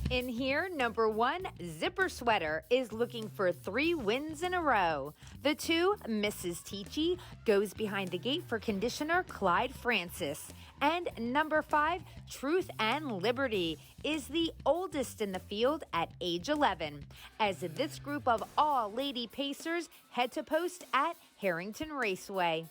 In here, number 1, Zipper Sweater, is looking for 3 wins in a row. The 2, Mrs. Teachy, goes behind the gate for conditioner Clyde Francis. And number 5, Truth and Liberty, is the oldest in the field at age 11, as this group of all lady pacers head to post at Harrington Raceway.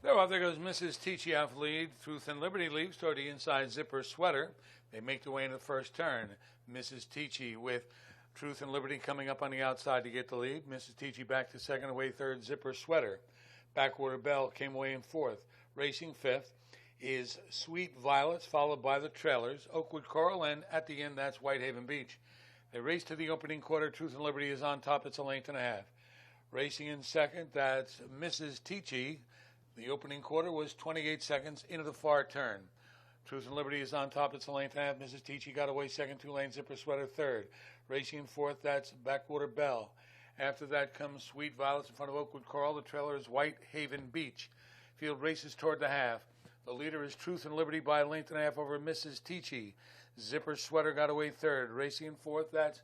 There goes Mrs. Teachy out for lead. Truth and Liberty leaves toward the inside Zipper Sweater. They make their way into the first turn. Mrs. Teachy with Truth and Liberty coming up on the outside to get the lead. Mrs. Teachy back to second, away third, Zipper Sweater. Backwater Bell came away in fourth. Racing fifth is Sweet Violets, followed by the trailers, Oakwood Coral, and at the end, that's Whitehaven Beach. They race to the opening quarter. Truth and Liberty is on top. It's a length and a half. Racing in second, that's Mrs. Teachy. The opening quarter was 28 seconds into the far turn. Truth and Liberty is on top. It's a length and a half. Mrs. Teachy got away second, 2 lane Zipper Sweater third. Racing in fourth, that's Backwater Bell. After that comes Sweet Violets in front of Oakwood Coral. The trailer is Whitehaven Beach. Field races toward the half. The leader is Truth and Liberty by a length and a half over Mrs. Teachy. Zipper Sweater got away third. Racing in fourth, that's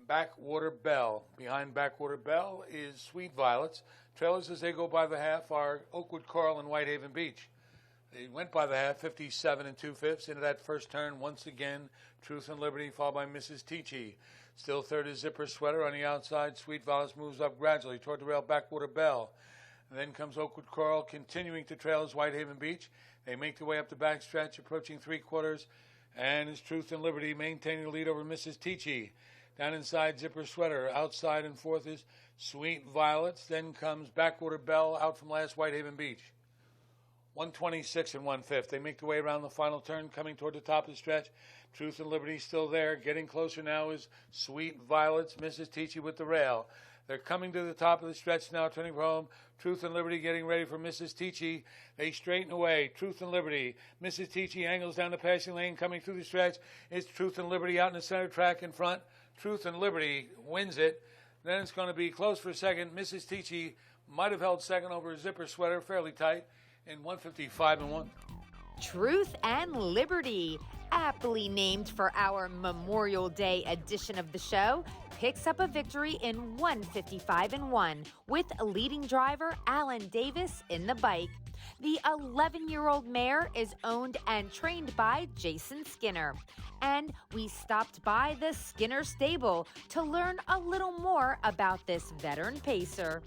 Backwater Bell. Behind Backwater Bell is Sweet Violets. Trailers as they go by the half are Oakwood Coral and Whitehaven Beach. They went by the half, 57 2/5 into that first turn. Once again, Truth and Liberty, followed by Mrs. Teachy. Still third is Zipper Sweater on the outside. Sweet Violets moves up gradually toward the rail, Backwater Bell. And then comes Oakwood Coral, continuing to trail as Whitehaven Beach. They make their way up the backstretch, approaching three-quarters. And is Truth and Liberty maintaining the lead over Mrs. Teachy. Down inside, Zipper Sweater. Outside in fourth is Sweet Violets. Then comes Backwater Bell out from last, Whitehaven Beach. 126 1/5. They make their way around the final turn, coming toward the top of the stretch. Truth and Liberty still there. Getting closer now is Sweet Violets. Mrs. Teachy with the rail. They're coming to the top of the stretch now, turning for home. Truth and Liberty getting ready for Mrs. Teachy. They straighten away. Truth and Liberty. Mrs. Teachy angles down the passing lane, coming through the stretch. It's Truth and Liberty out in the center track in front. Truth and Liberty wins it. Then it's going to be close for a second. Mrs. Teachy might have held second over Zipper Sweater, fairly tight, in 155 1. Truth and Liberty, aptly named for our Memorial Day edition of the show, picks up a victory in 155 1 with leading driver Allan Davis in the bike. The 11-year-old mare is owned and trained by Jason Skinner. And we stopped by the Skinner stable to learn a little more about this veteran pacer.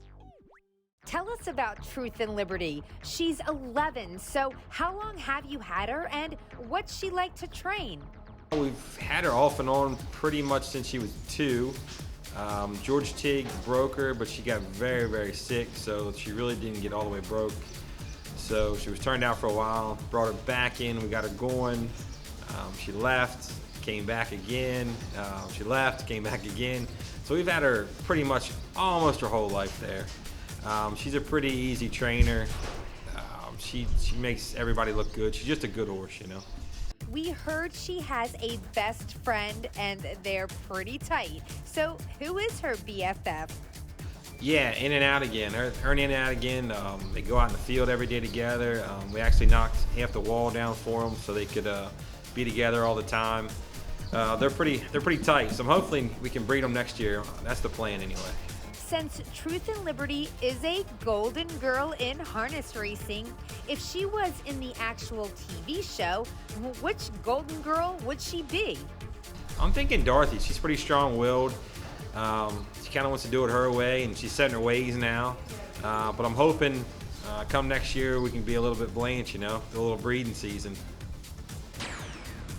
Tell us about Truth and Liberty. She's 11, so how long have you had her and what's she like to train? We've had her off and on pretty much since she was 2. George Teague broke her, but she got very, very sick, so she really didn't get all the way broke. So she was turned out for a while, brought her back in, we got her going. She left, came back again. She left, came back again. So we've had her pretty much almost her whole life there. She's a pretty easy trainer. She makes everybody look good. She's just a good horse, you know. We heard she has a best friend and they're pretty tight. So who is her BFF? Yeah, in and out again. Her in and out again. They go out in the field every day together. We actually knocked half the wall down for them so they could be together all the time. They're pretty tight. So hopefully we can breed them next year. That's the plan anyway. Since Truth and Liberty is a golden girl in harness racing, if she was in the actual TV show, which golden girl would she be? I'm thinking Dorothy. She's pretty strong-willed. She kind of wants to do it her way, and she's setting her ways now. But I'm hoping come next year we can be a little bit Blanche, you know, a little breeding season.